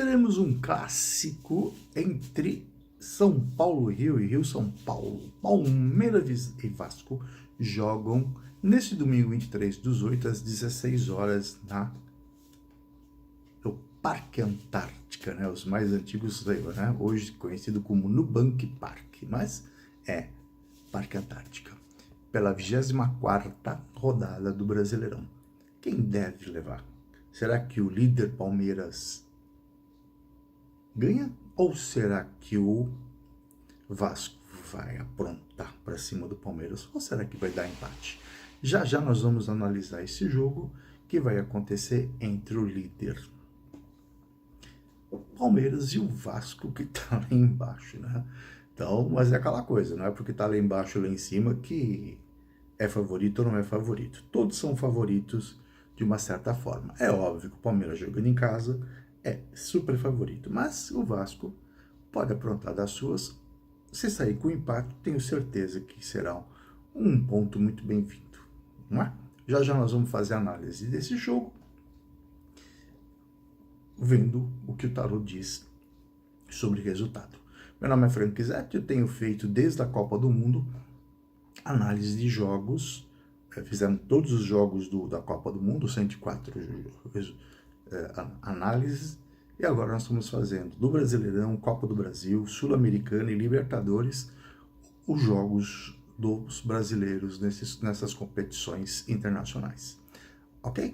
teremos um clássico entre São Paulo e Rio-São Paulo. Palmeiras e Vasco jogam neste domingo 23/8 às 16 horas no Parque Antártica, né? Os mais antigos, né? Hoje conhecido como Nubank Park, mas é Parque Antártica, pela 24ª rodada do Brasileirão. Quem deve levar? Será que o líder Palmeiras ganha? Ou será que o Vasco vai aprontar para cima do Palmeiras? Ou será que vai dar empate? Já já nós vamos analisar esse jogo que vai acontecer entre o líder Palmeiras e o Vasco, que está lá embaixo, né? Então, mas é aquela coisa, não é porque está lá embaixo ou lá em cima que é favorito ou não é favorito. Todos são favoritos de uma certa forma. É óbvio que o Palmeiras jogando em casa é super favorito, mas o Vasco pode aprontar das suas. Se sair com empate, tenho certeza que será um ponto muito bem-vindo, não é? Já já nós vamos fazer a análise desse jogo, vendo o que o tarot diz sobre o resultado. Meu nome é Frank Zete, eu tenho feito desde a Copa do Mundo análise de jogos, fizemos todos os jogos da Copa do Mundo, 104 análises, e agora nós estamos fazendo do Brasileirão, Copa do Brasil, Sul-Americana e Libertadores, os jogos dos brasileiros nessas competições internacionais. Ok?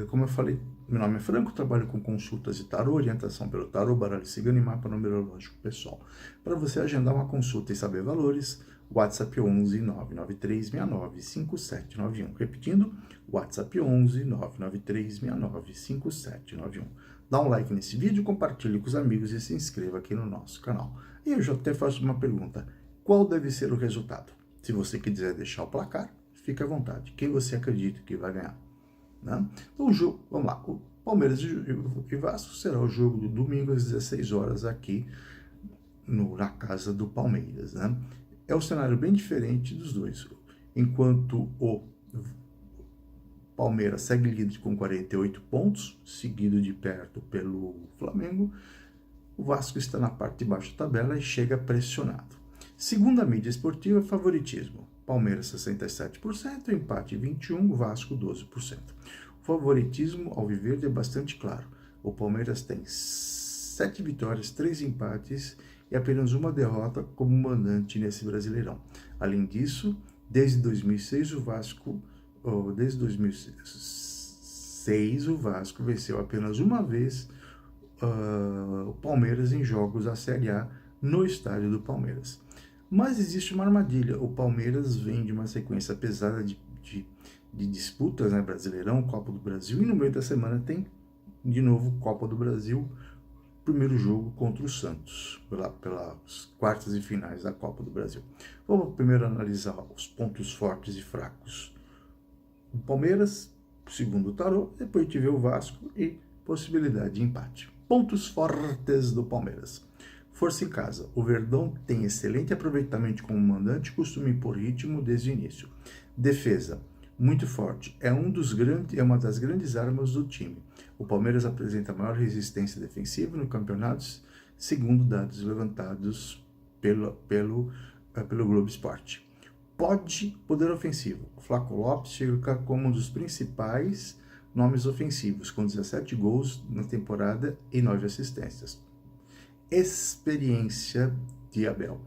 Como eu falei, meu nome é Franco, trabalho com consultas de tarô, orientação pelo tarô, baralho cigano e mapa numerológico pessoal. Para você agendar uma consulta e saber valores, WhatsApp 11 993 69 5791. Repetindo, WhatsApp 11 993 69 5791. Dá um like nesse vídeo, compartilhe com os amigos e se inscreva aqui no nosso canal. E eu já até faço uma pergunta: qual deve ser o resultado? Se você quiser deixar o placar, fique à vontade. Quem você acredita que vai ganhar? Né? Então, o jogo, vamos lá, o Palmeiras e Vasco será o jogo do domingo às 16 horas aqui na casa do Palmeiras, né? É um cenário bem diferente dos dois. Enquanto o Palmeiras segue líder com 48 pontos, seguido de perto pelo Flamengo, o Vasco está na parte de baixo da tabela e chega pressionado. Segundo a mídia esportiva, favoritismo: Palmeiras 67%, empate 21%, Vasco 12%. O favoritismo alviverde é bastante claro. O Palmeiras tem 7 vitórias, 3 empates e apenas uma derrota como mandante nesse Brasileirão. Além disso, desde 2006 o Vasco venceu apenas uma vez o Palmeiras em jogos da Série A no estádio do Palmeiras. Mas existe uma armadilha. O Palmeiras vem de uma sequência pesada de disputas, né? Brasileirão, Copa do Brasil, e no meio da semana tem de novo Copa do Brasil, primeiro jogo contra o Santos, pelas quartas e finais da Copa do Brasil. Vamos primeiro analisar os pontos fortes e fracos do Palmeiras, segundo o tarô, depois tive o Vasco e possibilidade de empate. Pontos fortes do Palmeiras: força em casa. O Verdão tem excelente aproveitamento como mandante e costuma impor ritmo desde o início. Defesa muito forte. É uma das grandes armas do time. O Palmeiras apresenta a maior resistência defensiva no campeonato, segundo dados levantados pelo Globo Esporte. Poder ofensivo. O Flaco Lopes chega como um dos principais nomes ofensivos, com 17 gols na temporada e 9 assistências. Experiência de Abel.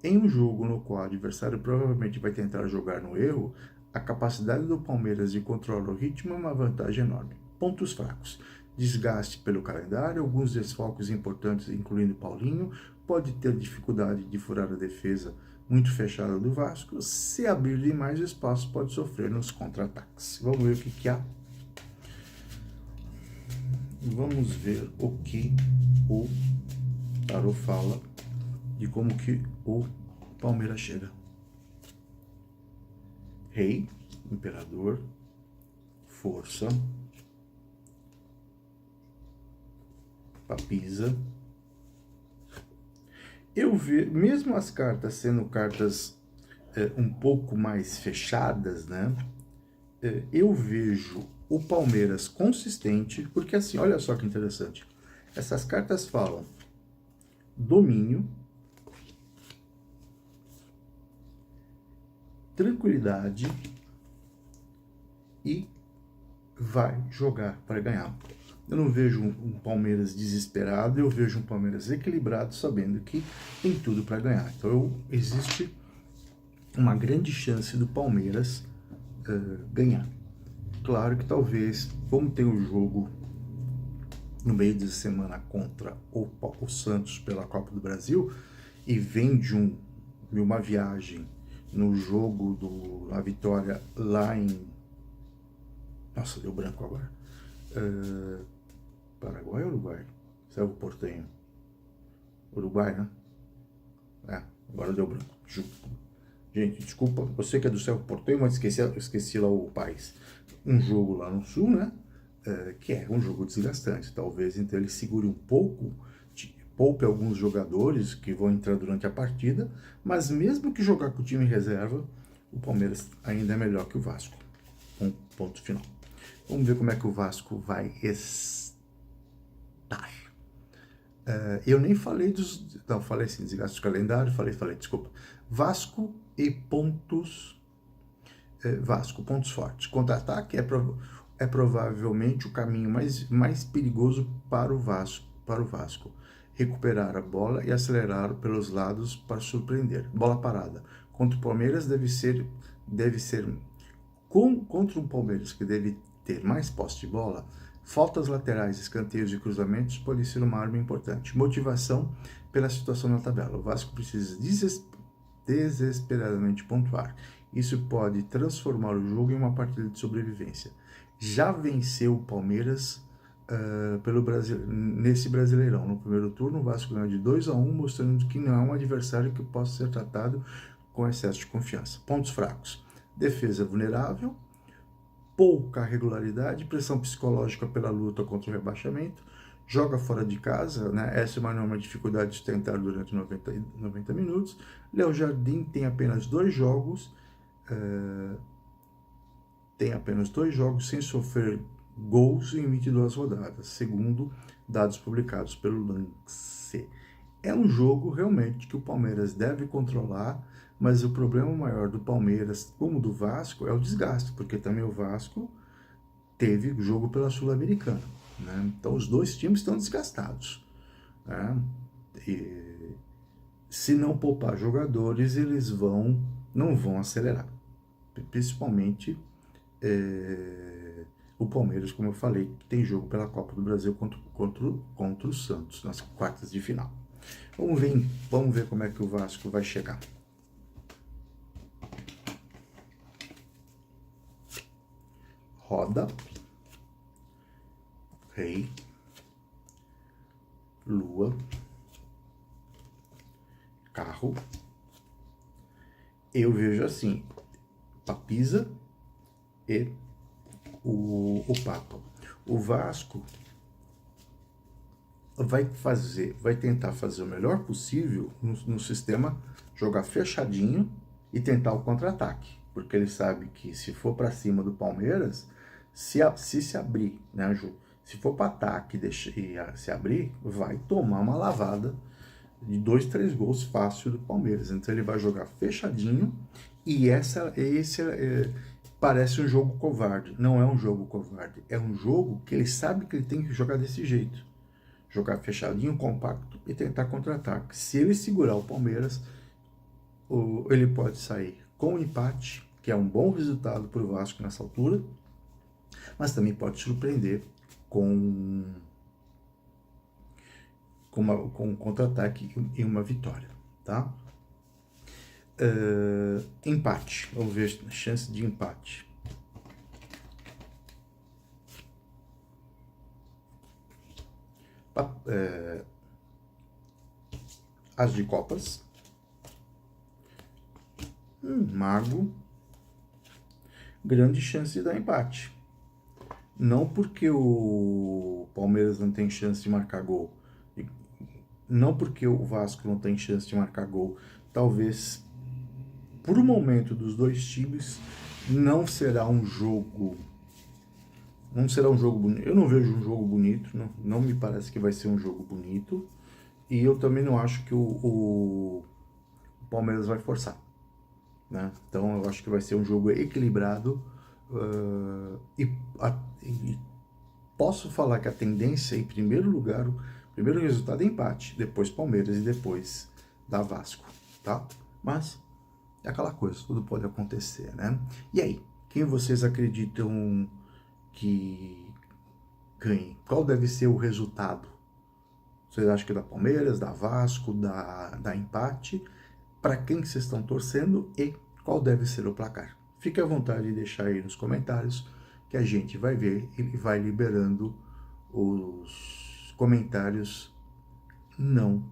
Em um jogo no qual o adversário provavelmente vai tentar jogar no erro, a capacidade do Palmeiras de controlar o ritmo é uma vantagem enorme. Pontos fracos: desgaste pelo calendário, alguns desfalques importantes, incluindo Paulinho, pode ter dificuldade de furar a defesa muito fechada do Vasco. Se abrir demais espaço, pode sofrer nos contra-ataques. Vamos ver o que há. Vamos ver o que o tarô fala de como que o Palmeiras chega. Rei, imperador, força, papisa. Eu vejo, mesmo as cartas sendo cartas um pouco mais fechadas, né? Eu vejo o Palmeiras consistente, porque assim, olha só que interessante. Essas cartas falam domínio, tranquilidade e vai jogar para ganhar. Eu não vejo um Palmeiras desesperado, eu vejo um Palmeiras equilibrado, sabendo que tem tudo para ganhar. Então existe uma grande chance do Palmeiras ganhar. Claro que talvez, como tem o jogo no meio de semana contra o Santos pela Copa do Brasil, e vem de uma viagem no jogo da vitória lá em... Nossa, deu branco agora. Paraguai ou Uruguai? Cerro Porteño. Uruguai, né? Agora deu branco. Gente, desculpa, você que é do Cerro Porteño, mas esqueci lá o país. Um jogo lá no sul, né? Que é um jogo desgastante. Talvez então ele segure um pouco, poupe alguns jogadores que vão entrar durante a partida, mas mesmo que jogar com o time reserva, o Palmeiras ainda é melhor que o Vasco. Ponto final. Vamos ver como é que o Vasco vai estar. Eu nem falei dos... Não, falei assim, desgaste do calendário, desculpa. Vasco e pontos... Vasco, pontos fortes. Contra-ataque é provavelmente o caminho mais perigoso para o Vasco. Recuperar a bola e acelerar pelos lados para surpreender. Bola parada. Contra o Palmeiras deve ser contra um Palmeiras que deve ter mais posse de bola, faltas laterais, escanteios e cruzamentos pode ser uma arma importante. Motivação pela situação na tabela. O Vasco precisa desesperadamente pontuar. Isso pode transformar o jogo em uma partida de sobrevivência. Já venceu o Palmeiras nesse Brasileirão. No primeiro turno, o Vasco ganhou de 2-1, mostrando que não é um adversário que possa ser tratado com excesso de confiança. Pontos fracos. Defesa vulnerável, pouca regularidade, pressão psicológica pela luta contra o rebaixamento, joga fora de casa, né? Essa é uma dificuldade de tentar durante 90 minutos. Léo Jardim tem apenas 2 jogos, sem sofrer gols em 22 rodadas, segundo dados publicados pelo Lance. É um jogo realmente que o Palmeiras deve controlar, mas o problema maior do Palmeiras, como do Vasco, é o desgaste, porque também o Vasco teve jogo pela Sul-Americana, né? Então os dois times estão desgastados, né? E se não poupar jogadores, eles não vão acelerar, principalmente o Palmeiras, como eu falei, que tem jogo pela Copa do Brasil contra o Santos nas quartas de final. Vamos ver como é que o Vasco vai chegar. Roda, rei, lua, carro. Eu vejo assim, papisa e o Papa. O Vasco vai tentar fazer o melhor possível no sistema, jogar fechadinho e tentar o contra-ataque, porque ele sabe que se for para cima do Palmeiras, se abrir, né, Ju? Se for para ataque e se abrir, vai tomar uma lavada de 2, 3 gols fácil do Palmeiras. Então ele vai jogar fechadinho e parece um jogo covarde. Não é um jogo covarde, é um jogo que ele sabe que ele tem que jogar desse jeito. Jogar fechadinho, compacto e tentar contra-ataque. Se ele segurar o Palmeiras, ele pode sair com um empate, que é um bom resultado para o Vasco nessa altura, mas também pode surpreender com um contra-ataque e uma vitória, tá? Empate, vamos ver chance de empate. As de copas, mago, grande chance de dar empate. Não porque o Palmeiras não tem chance de marcar gol, não porque o Vasco não tem chance de marcar gol, talvez por um momento dos dois times não será um jogo Não será um jogo bonito. Eu não vejo um jogo bonito, não me parece que vai ser um jogo bonito. E eu também não acho que o Palmeiras vai forçar, né? Então eu acho que vai ser um jogo equilibrado. E posso falar que a tendência, em primeiro lugar, o primeiro resultado é empate, depois Palmeiras e depois dá Vasco, tá? Mas é aquela coisa, tudo pode acontecer, né? E aí, quem vocês acreditam que ganhe? Qual deve ser o resultado? Vocês acham que da Palmeiras, da Vasco, da empate? Para quem vocês estão torcendo e qual deve ser o placar? Fique à vontade de deixar aí nos comentários que a gente vai ver e vai liberando os comentários não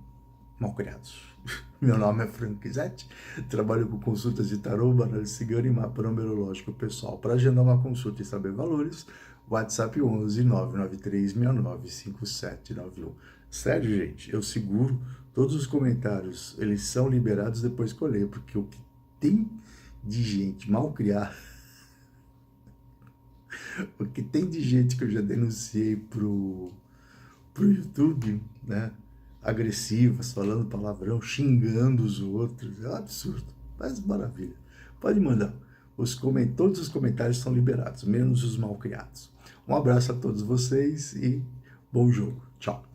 mal criados. Meu nome é Frank Zete, trabalho com consultas de tarô, baralho cigano e mapa numerológico pessoal. Para agendar uma consulta e saber valores, WhatsApp 11 993 69 5791. Sério, gente, eu seguro todos os comentários, eles são liberados depois que eu ler, porque o que tem de gente mal criada, o que tem de gente que eu já denunciei pro YouTube, né? Agressivas, falando palavrão, xingando os outros, é um absurdo, mas maravilha. Pode mandar. Todos os comentários são liberados, menos os mal criados. Um abraço a todos vocês e bom jogo. Tchau.